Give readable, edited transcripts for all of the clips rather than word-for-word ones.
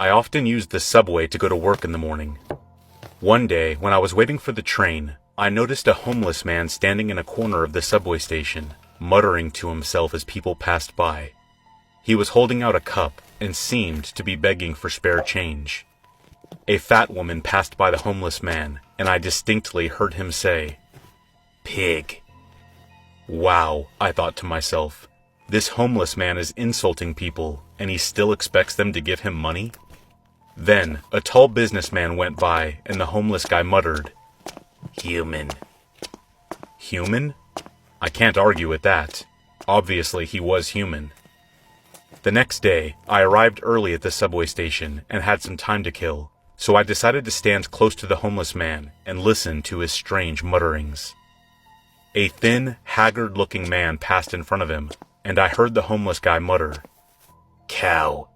I often used the subway to go to work in the morning. One day, when I was waiting for the train, I noticed a homeless man standing in a corner of the subway station, muttering to himself as people passed by. He was holding out a cup and seemed to be begging for spare change. A fat woman passed by the homeless man, and I distinctly heard him say, "Pig." Wow, I thought to myself. This homeless man is insulting people, and he still expects them to give him money? Then, a tall businessman went by, and the homeless guy muttered, "Human." Human? I can't argue with that. Obviously, he was human. The next day, I arrived early at the subway station and had some time to kill, so I decided to stand close to the homeless man and listen to his strange mutterings. A thin, haggard-looking man passed in front of him, and I heard the homeless guy mutter, "Cow."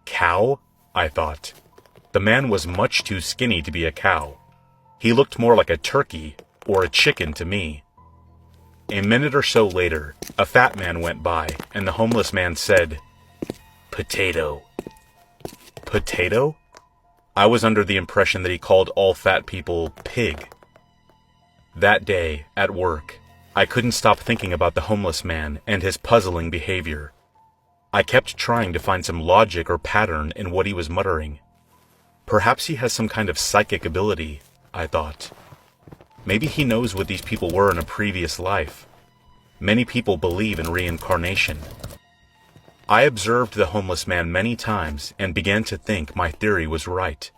Cow? I thought. The man was much too skinny to be a cow. He looked more like a turkey or a chicken to me. A minute or so later, a fat man went by, and the homeless man said, "Potato." Potato? I was under the impression that he called all fat people pig. That day, at work, I couldn't stop thinking about the homeless man and his puzzling behavior. I kept trying to find some logic or pattern in what he was muttering. Perhaps he has some kind of psychic ability, I thought. Maybe he knows what these people were in a previous life. Many people believe in reincarnation. I observed the homeless man many times and began to think my theory was right.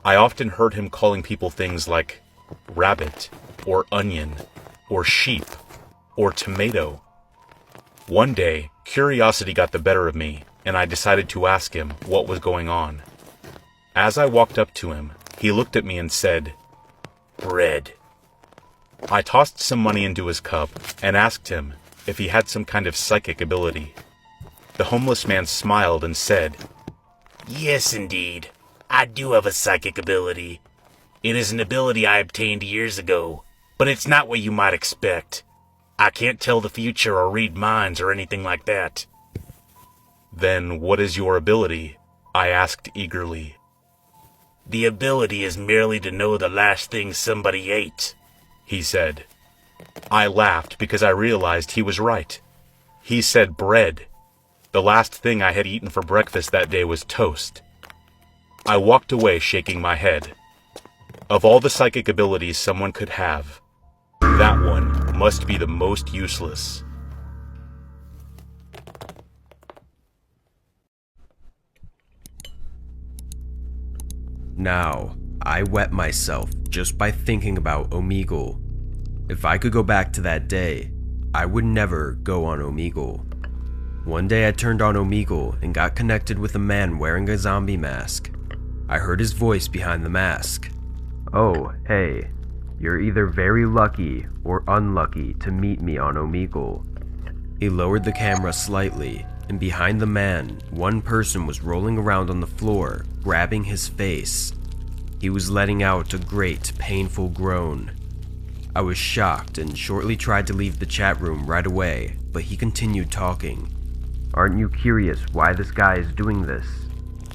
I often heard him calling people things like rabbit, or onion, or sheep, or tomato. One day, curiosity got the better of me, and I decided to ask him what was going on. As I walked up to him, he looked at me and said, "Bread." I tossed some money into his cup and asked him if he had some kind of psychic ability. The homeless man smiled and said, "Yes, indeed. I do have a psychic ability. It is an ability I obtained years ago, but it's not what you might expect. I can't tell the future or read minds or anything like that." "Then what is your ability?" I asked eagerly. "The ability is merely to know the last thing somebody ate," he said. I laughed because I realized he was right. He said bread. The last thing I had eaten for breakfast that day was toast. I walked away shaking my head. Of all the psychic abilities someone could have, that one must be the most useless. Now, I wet myself just by thinking about Omegle. If I could go back to that day, I would never go on Omegle. One day I turned on Omegle and got connected with a man wearing a zombie mask. I heard his voice behind the mask. "Oh, hey, you're either very lucky or unlucky to meet me on Omegle." He lowered the camera slightly, and behind the man, one person was rolling around on the floor, grabbing his face. He was letting out a great, painful groan. I was shocked and shortly tried to leave the chat room right away, but he continued talking. "Aren't you curious why this guy is doing this?"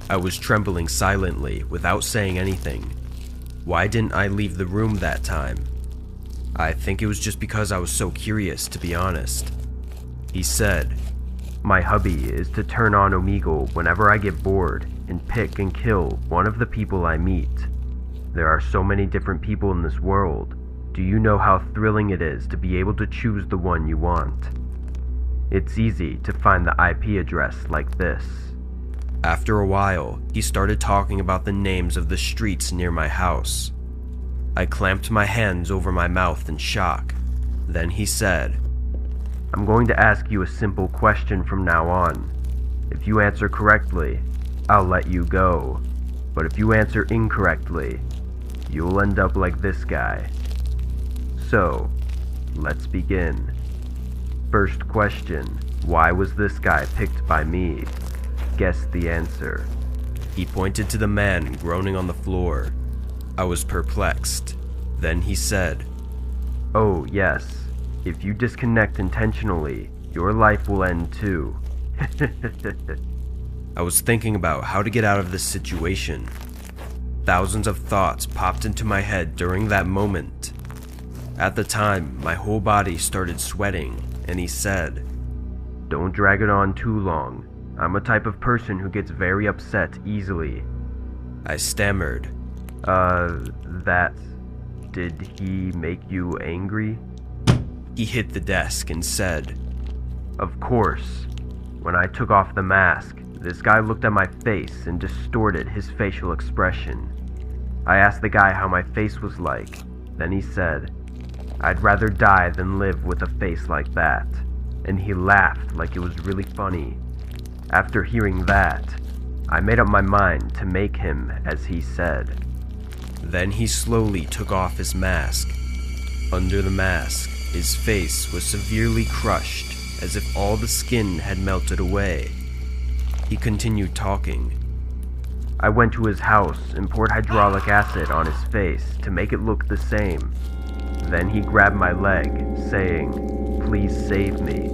I was trembling silently without saying anything. Why didn't I leave the room that time? I think it was just because I was so curious, to be honest. He said, "My hobby is to turn on Omegle whenever I get bored and pick and kill one of the people I meet. There are so many different people in this world. Do you know how thrilling it is to be able to choose the one you want? It's easy to find the IP address like this." After a while, he started talking about the names of the streets near my house. I clamped my hands over my mouth in shock. Then he said, "I'm going to ask you a simple question from now on. If you answer correctly, I'll let you go. But if you answer incorrectly, you'll end up like this guy. So, let's begin. First question, why was this guy picked by me? Guess the answer." He pointed to the man groaning on the floor. I was perplexed. Then he said, "Oh yes, if you disconnect intentionally, your life will end too." I was thinking about how to get out of this situation. Thousands of thoughts popped into my head during that moment. At the time, my whole body started sweating, and he said, "Don't drag it on too long. I'm a type of person who gets very upset easily." I stammered, did he make you angry?" He hit the desk and said, "Of course. When I took off the mask, this guy looked at my face and distorted his facial expression. I asked the guy how my face was like. Then he said, 'I'd rather die than live with a face like that.' And he laughed like it was really funny. After hearing that, I made up my mind to make him as he said." Then he slowly took off his mask. Under the mask, his face was severely crushed, as if all the skin had melted away. He continued talking. "I went to his house and poured hydraulic acid on his face to make it look the same. Then he grabbed my leg, saying, 'Please save me.'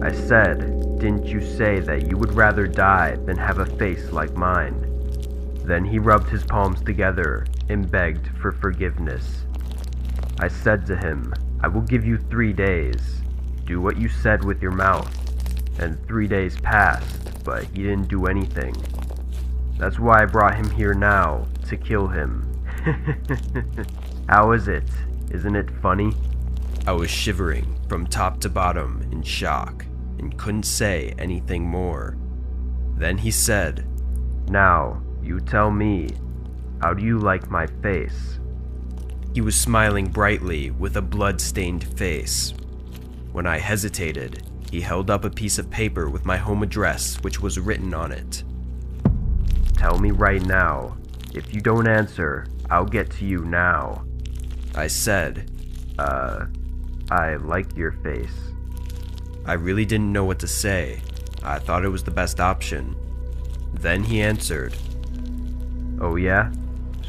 I said, 'Didn't you say that you would rather die than have a face like mine?' Then he rubbed his palms together and begged for forgiveness. I said to him, 'I will give you 3 days. Do what you said with your mouth.' And 3 days passed, but he didn't do anything. That's why I brought him here now, to kill him." How is it? Isn't it funny?" I was shivering from top to bottom in shock and couldn't say anything more. Then he said, "Now, you tell me, how do you like my face?" He was smiling brightly with a blood-stained face. When I hesitated, he held up a piece of paper with my home address, which was written on it. "Tell me right now. If you don't answer, I'll get to you now." I said, I like your face." I really didn't know what to say. I thought it was the best option. Then he answered, "Oh yeah?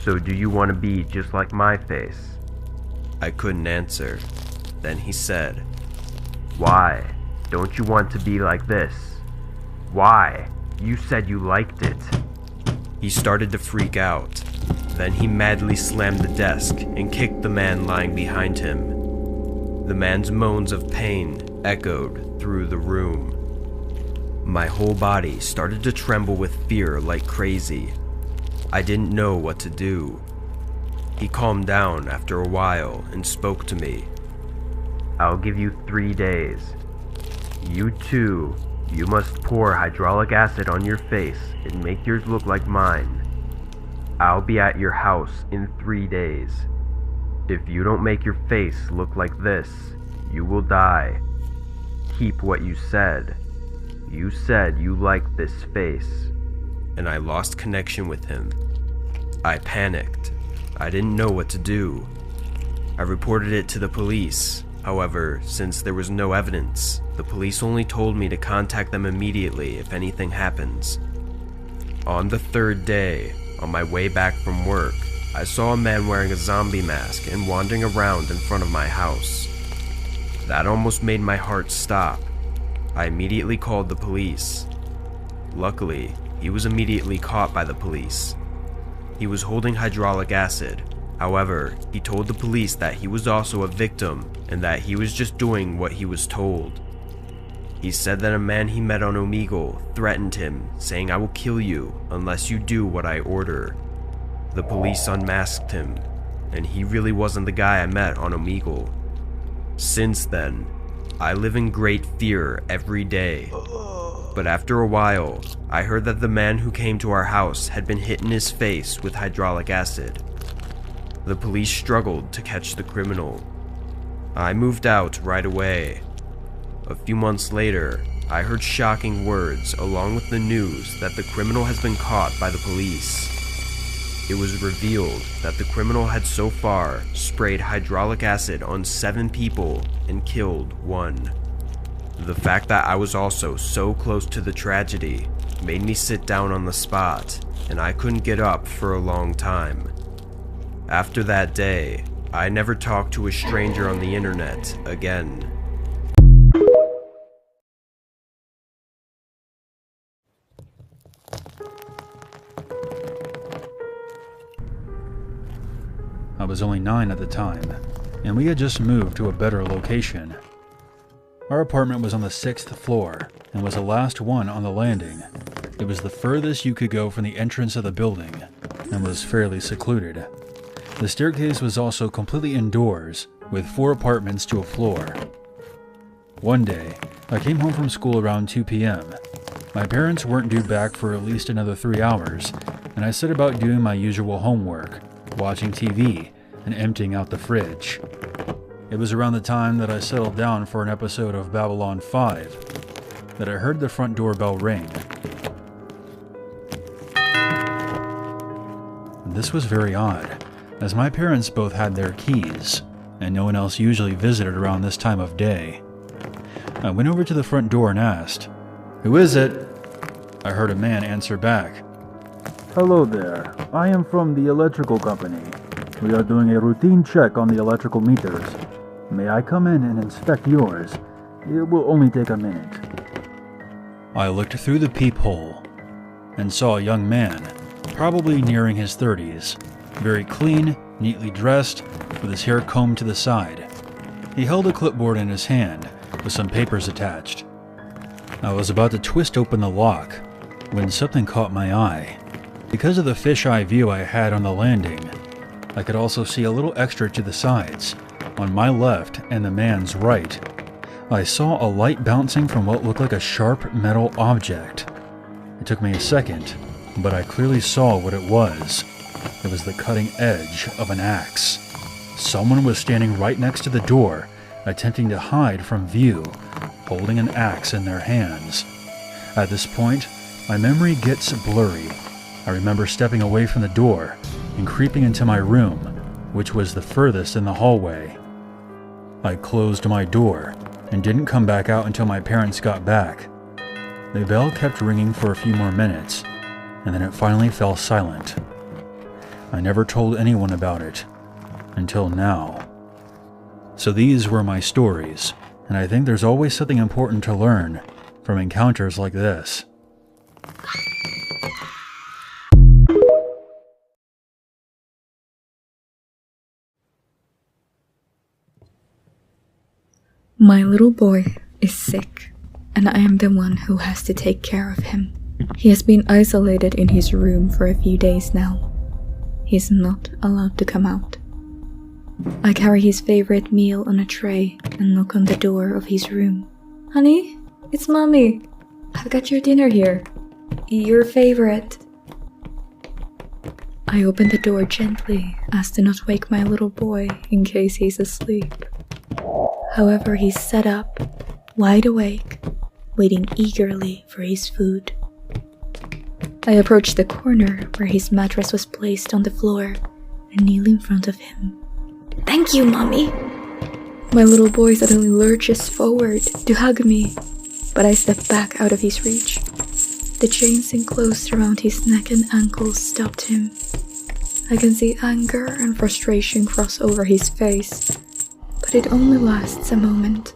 So do you want to be just like my face?" I couldn't answer. Then he said, "Why? Don't you want to be like this? Why? You said you liked it." He started to freak out. Then he madly slammed the desk and kicked the man lying behind him. The man's moans of pain echoed through the room. My whole body started to tremble with fear like crazy. I didn't know what to do. He calmed down after a while and spoke to me. "I'll give you 3 days. You too, you must pour hydraulic acid on your face and make yours look like mine. I'll be at your house in 3 days. If you don't make your face look like this, you will die. Keep what you said. You said you liked this face." And I lost connection with him. I panicked. I didn't know what to do. I reported it to the police. However, since there was no evidence, the police only told me to contact them immediately if anything happens. On the 3rd day, on my way back from work, I saw a man wearing a zombie mask and wandering around in front of my house. That almost made my heart stop. I immediately called the police. Luckily, he was immediately caught by the police. He was holding hydraulic acid. However, he told the police that he was also a victim and that he was just doing what he was told. He said that a man he met on Omegle threatened him, saying, "I will kill you unless you do what I order." The police unmasked him, and he really wasn't the guy I met on Omegle. Since then, I live in great fear every day. But after a while, I heard that the man who came to our house had been hit in his face with hydraulic acid. The police struggled to catch the criminal. I moved out right away. A few months later, I heard shocking words along with the news that the criminal has been caught by the police. It was revealed that the criminal had so far sprayed hydraulic acid on 7 people and killed 1. The fact that I was also so close to the tragedy made me sit down on the spot, and I couldn't get up for a long time. After that day, I never talked to a stranger on the internet again. was only 9 at the time, and we had just moved to a better location. Our apartment was on the 6th floor and was the last one on the landing. It was the furthest you could go from the entrance of the building and was fairly secluded. The staircase was also completely indoors, with 4 apartments to a floor. One day, I came home from school around 2 p.m. My parents weren't due back for at least another 3 hours, and I set about doing my usual homework, watching TV, and emptying out the fridge. It was around the time that I settled down for an episode of Babylon 5 that I heard the front doorbell ring. This was very odd, as my parents both had their keys, and no one else usually visited around this time of day. I went over to the front door and asked, "Who is it?" I heard a man answer back, Hello there. I am from the electrical company. We are doing a routine check on the electrical meters. May I come in and inspect yours? It will only take a minute. I looked through the peephole and saw a young man, probably nearing his 30s, very clean, neatly dressed, with his hair combed to the side. He held a clipboard in his hand with some papers attached. I was about to twist open the lock when something caught my eye. Because of the fisheye view I had on the landing, I could also see a little extra to the sides, on my left and the man's right. I saw a light bouncing from what looked like a sharp metal object. It took me a second, but I clearly saw what it was. It was the cutting edge of an axe. Someone was standing right next to the door, attempting to hide from view, holding an axe in their hands. At this point, my memory gets blurry. I remember stepping away from the door and creeping into my room, which was the furthest in the hallway. I closed my door and didn't come back out until my parents got back. The bell kept ringing for a few more minutes, and then it finally fell silent. I never told anyone about it until now. So these were my stories, and I think there's always something important to learn from encounters like this. My little boy is sick, and I am the one who has to take care of him. He has been isolated in his room for a few days now. He is not allowed to come out. I carry his favorite meal on a tray and knock on the door of his room. Honey, it's Mommy. I've got your dinner here. Your favorite. I open the door gently as to not wake my little boy in case he's asleep. However, he's sat up, wide awake, waiting eagerly for his food. I approach the corner where his mattress was placed on the floor and kneel in front of him. Thank you, Mommy! My little boy suddenly lurches forward to hug me, but I step back out of his reach. The chains enclosed around his neck and ankles stopped him. I can see anger and frustration cross over his face, but it only lasts a moment.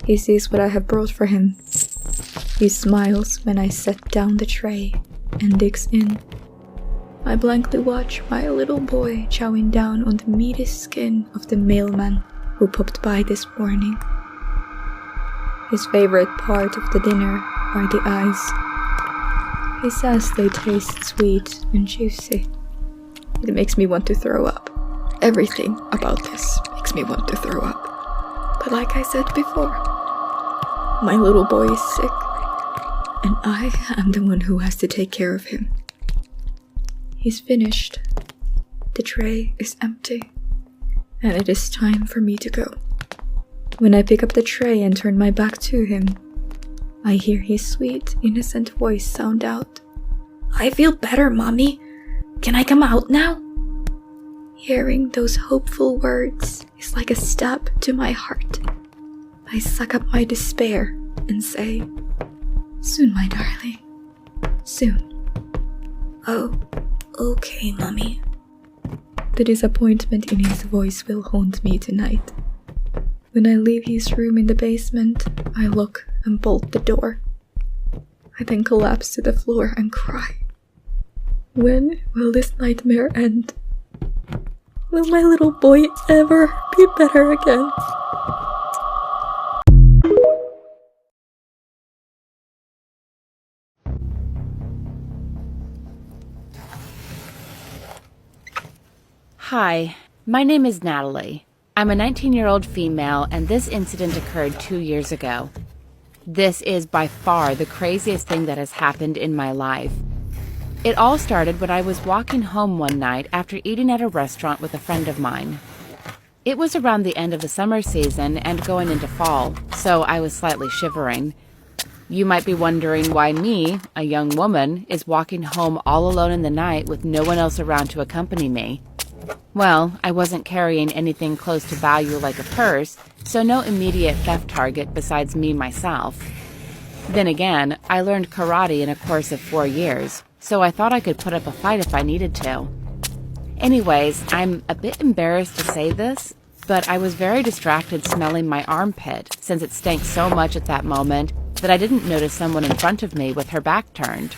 He sees what I have brought for him. He smiles when I set down the tray and digs in. I blankly watch my little boy chowing down on the meaty skin of the mailman who popped by this morning. His favorite part of the dinner are the eyes. He says they taste sweet and juicy. It makes me want to throw up. Everything about this makes me want to throw up. But like I said before, my little boy is sick, and I am the one who has to take care of him. He's finished. The tray is empty, and it is time for me to go. When I pick up the tray and turn my back to him, I hear his sweet, innocent voice sound out. I feel better, Mommy. Can I come out now? Hearing those hopeful words is like a stab to my heart. I suck up my despair and say, soon, my darling. Soon. Oh, okay, Mommy. The disappointment in his voice will haunt me tonight. When I leave his room in the basement, I lock and bolt the door. I then collapse to the floor and cry. When will this nightmare end? Will my little boy ever be better again? Hi, my name is Natalie. I'm a 19-year-old female, and this incident occurred 2 years ago. This is by far the craziest thing that has happened in my life. It all started when I was walking home one night after eating at a restaurant with a friend of mine. It was around the end of the summer season and going into fall, so I was slightly shivering. You might be wondering why me, a young woman, is walking home all alone in the night with no one else around to accompany me. Well, I wasn't carrying anything close to value like a purse, so no immediate theft target besides me myself. Then again, I learned karate in a course of 4 years, so I thought I could put up a fight if I needed to. Anyways, I'm a bit embarrassed to say this, but I was very distracted smelling my armpit since it stank so much at that moment that I didn't notice someone in front of me with her back turned.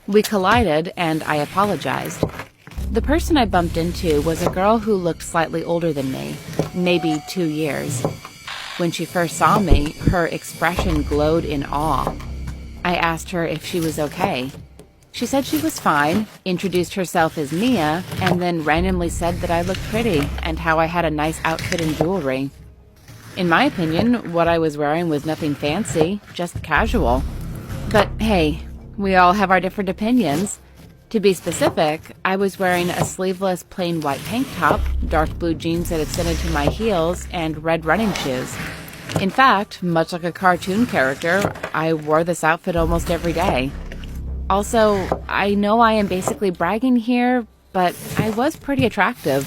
We collided and I apologized. The person I bumped into was a girl who looked slightly older than me, maybe 2 years. When she first saw me, her expression glowed in awe. I asked her if she was okay. She said she was fine, introduced herself as Mia, and then randomly said that I looked pretty and how I had a nice outfit and jewelry. In my opinion, what I was wearing was nothing fancy, just casual. But hey, we all have our different opinions. To be specific, I was wearing a sleeveless plain white tank top, dark blue jeans that extended to my heels, and red running shoes. In fact, much like a cartoon character, I wore this outfit almost every day. Also, I know I am basically bragging here, but I was pretty attractive.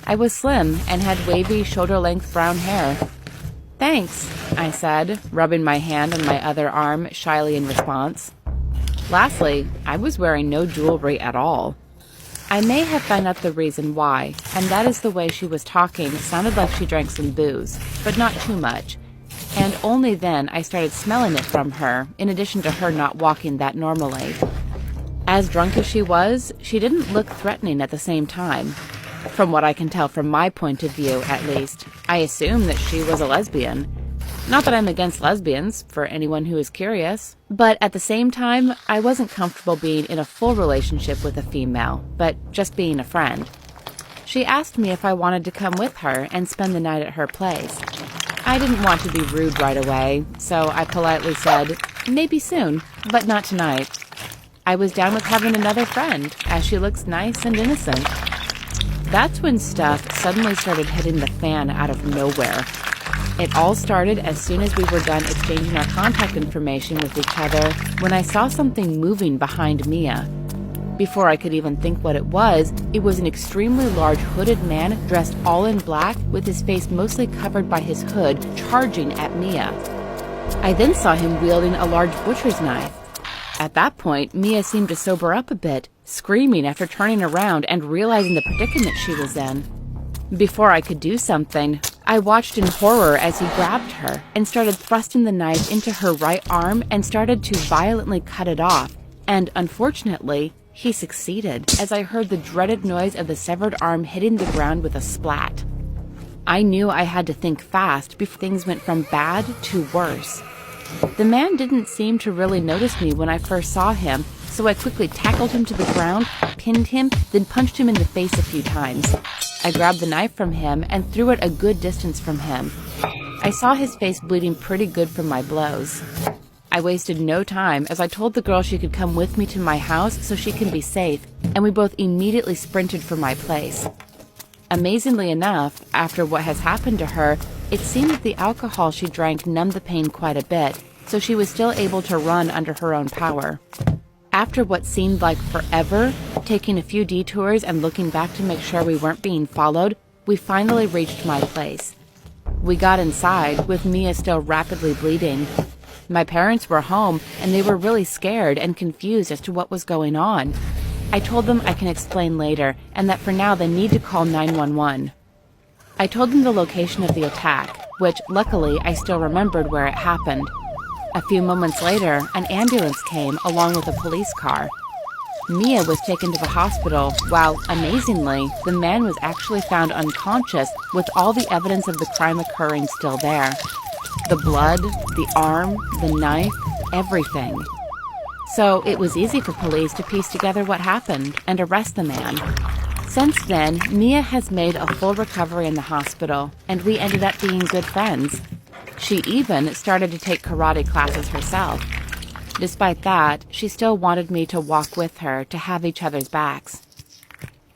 I was slim and had wavy, shoulder-length brown hair. "Thanks," I said, rubbing my hand on my other arm shyly in response. Lastly, I was wearing no jewelry at all. I may have found out the reason why, and that is the way she was talking sounded like she drank some booze, but not too much. And only then I started smelling it from her, in addition to her not walking that normally. As drunk as she was, she didn't look threatening at the same time. From what I can tell from my point of view, at least, I assume that she was a lesbian. Not that I'm against lesbians, for anyone who is curious, but at the same time, I wasn't comfortable being in a full relationship with a female, but just being a friend. She asked me if I wanted to come with her and spend the night at her place. I didn't want to be rude right away, so I politely said, maybe soon, but not tonight. I was down with having another friend, as she looks nice and innocent. That's when stuff suddenly started hitting the fan out of nowhere. It all started as soon as we were done exchanging our contact information with each other when I saw something moving behind Mia. Before I could even think what it was an extremely large hooded man dressed all in black with his face mostly covered by his hood charging at Mia. I then saw him wielding a large butcher's knife. At that point, Mia seemed to sober up a bit, screaming after turning around and realizing the predicament she was in. Before I could do something, I watched in horror as he grabbed her and started thrusting the knife into her right arm and started to violently cut it off. And unfortunately, he succeeded as I heard the dreaded noise of the severed arm hitting the ground with a splat. I knew I had to think fast before things went from bad to worse. The man didn't seem to really notice me when I first saw him, so I quickly tackled him to the ground, pinned him, then punched him in the face a few times. I grabbed the knife from him and threw it a good distance from him. I saw his face bleeding pretty good from my blows. I wasted no time as I told the girl she could come with me to my house so she can be safe, and we both immediately sprinted for my place. Amazingly enough, after what has happened to her, it seemed that the alcohol she drank numbed the pain quite a bit, so she was still able to run under her own power. After what seemed like forever, taking a few detours and looking back to make sure we weren't being followed, we finally reached my place. We got inside, with Mia still rapidly bleeding. My parents were home, and they were really scared and confused as to what was going on. I told them I can explain later, and that for now they need to call 911. I told them the location of the attack, which luckily I still remembered where it happened. A few moments later, an ambulance came along with a police car. Mia was taken to the hospital while, amazingly, the man was actually found unconscious with all the evidence of the crime occurring still there. The blood, the arm, the knife, everything. So it was easy for police to piece together what happened and arrest the man. Since then, Mia has made a full recovery in the hospital, and we ended up being good friends. She even started to take karate classes herself. Despite that, she still wanted me to walk with her to have each other's backs.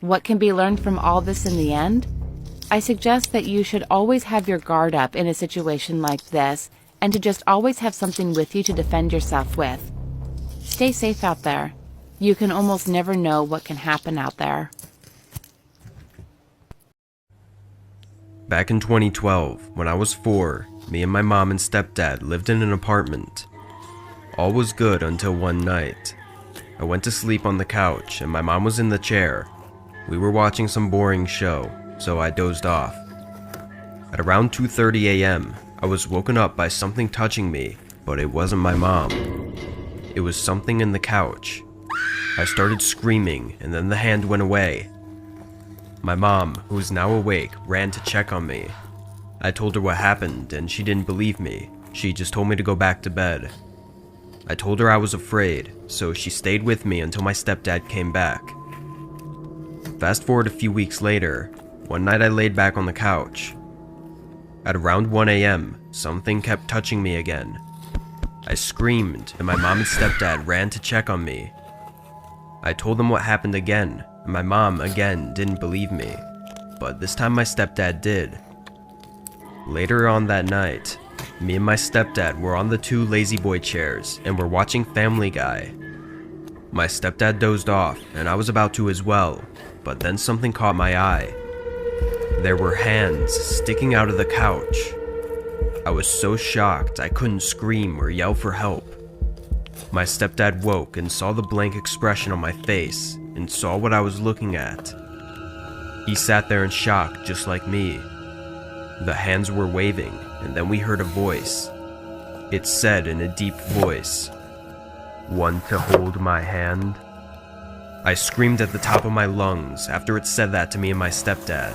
What can be learned from all this in the end? I suggest that you should always have your guard up in a situation like this, and to just always have something with you to defend yourself with. Stay safe out there. You can almost never know what can happen out there. Back in 2012, when I was 4, me and my mom and stepdad lived in an apartment. All was good until one night. I went to sleep on the couch and my mom was in the chair. We were watching some boring show, so I dozed off. At around 2:30 a.m., I was woken up by something touching me, but it wasn't my mom. It was something in the couch. I started screaming and then the hand went away. My mom, who is now awake, ran to check on me. I told her what happened and she didn't believe me. She just told me to go back to bed. I told her I was afraid, so she stayed with me until my stepdad came back. Fast forward a few weeks later, one night I laid back on the couch. At around 1 a.m., something kept touching me again. I screamed and my mom and stepdad ran to check on me. I told them what happened again, and my mom again didn't believe me, but this time my stepdad did. Later on that night, me and my stepdad were on the 2 lazy boy chairs and were watching Family Guy. My stepdad dozed off and I was about to as well, but then something caught my eye. There were hands sticking out of the couch. I was so shocked I couldn't scream or yell for help. My stepdad woke and saw the blank expression on my face and saw what I was looking at. He sat there in shock just like me. The hands were waving, and then we heard a voice. It said in a deep voice, "Want to hold my hand?" I screamed at the top of my lungs after it said that to me and my stepdad.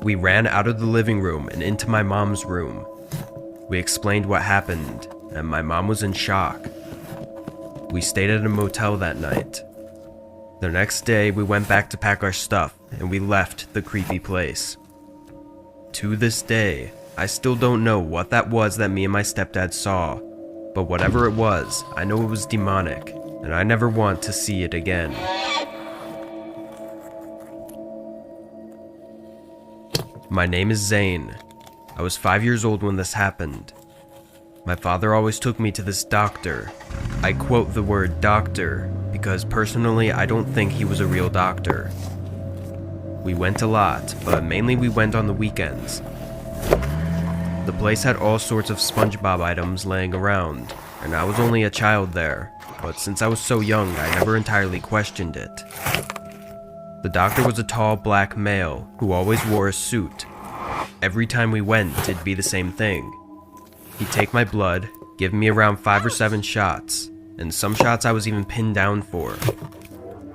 We ran out of the living room and into my mom's room. We explained what happened, and my mom was in shock. We stayed at a motel that night. The next day, we went back to pack our stuff, and we left the creepy place. To this day, I still don't know what that was that me and my stepdad saw, but whatever it was, I know it was demonic, and I never want to see it again. My name is Zane. I was 5 years old when this happened. My father always took me to this doctor. I quote the word doctor because personally I don't think he was a real doctor. We went a lot, but mainly we went on the weekends. The place had all sorts of SpongeBob items laying around, and I was only a child there, but since I was so young I never entirely questioned it. The doctor was a tall black male who always wore a suit. Every time we went, it'd be the same thing. He'd take my blood, give me around 5 or 7 shots, and some shots I was even pinned down for.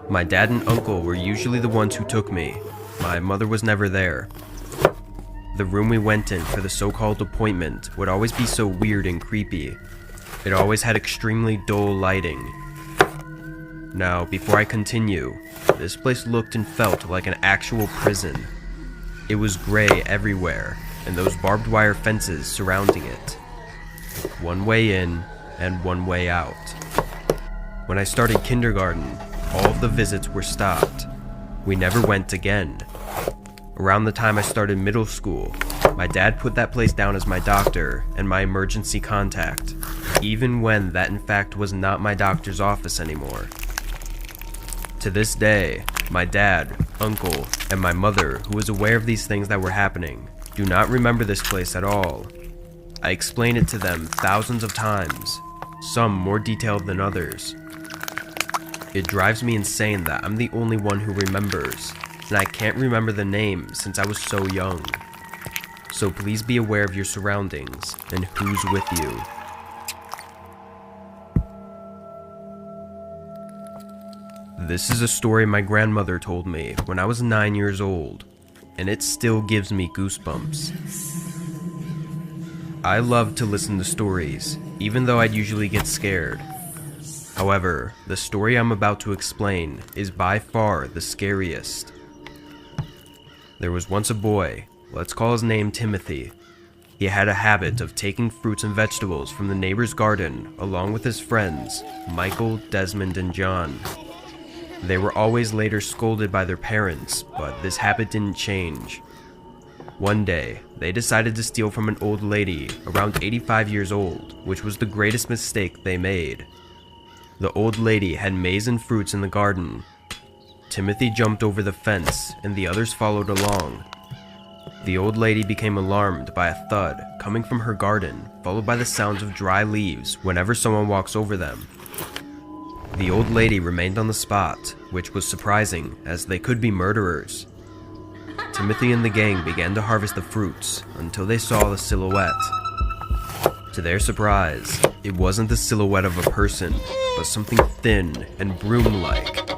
My dad and uncle were usually the ones who took me. My mother was never there. The room we went in for the so-called appointment would always be so weird and creepy. It always had extremely dull lighting. Now, before I continue, this place looked and felt like an actual prison. It was gray everywhere, and those barbed wire fences surrounding it. One way in, and one way out. When I started kindergarten, all of the visits were stopped. We never went again. Around the time I started middle school, my dad put that place down as my doctor and my emergency contact, even when that in fact was not my doctor's office anymore. To this day, my dad, uncle, and my mother, who was aware of these things that were happening, do not remember this place at all. I explained it to them thousands of times, some more detailed than others. It drives me insane that I'm the only one who remembers, and I can't remember the name since I was so young. So please be aware of your surroundings and who's with you. This is a story my grandmother told me when I was 9 years old, and it still gives me goosebumps. I love to listen to stories, even though I'd usually get scared. However, the story I'm about to explain is by far the scariest. There was once a boy, let's call his name Timothy. He had a habit of taking fruits and vegetables from the neighbor's garden along with his friends, Michael, Desmond, and John. They were always later scolded by their parents, but this habit didn't change. One day, they decided to steal from an old lady around 85 years old, which was the greatest mistake they made. The old lady had maize and fruits in the garden. Timothy jumped over the fence, and the others followed along. The old lady became alarmed by a thud coming from her garden, followed by the sounds of dry leaves whenever someone walks over them. The old lady remained on the spot, which was surprising, as they could be murderers. Timothy and the gang began to harvest the fruits until they saw the silhouette. To their surprise, it wasn't the silhouette of a person, but something thin and broom-like.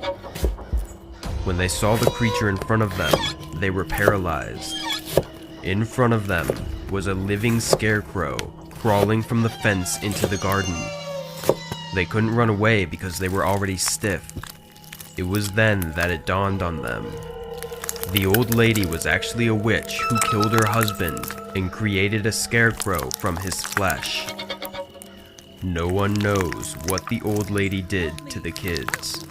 When they saw the creature in front of them, they were paralyzed. In front of them was a living scarecrow crawling from the fence into the garden. They couldn't run away because they were already stiff. It was then that it dawned on them. The old lady was actually a witch who killed her husband and created a scarecrow from his flesh. No one knows what the old lady did to the kids.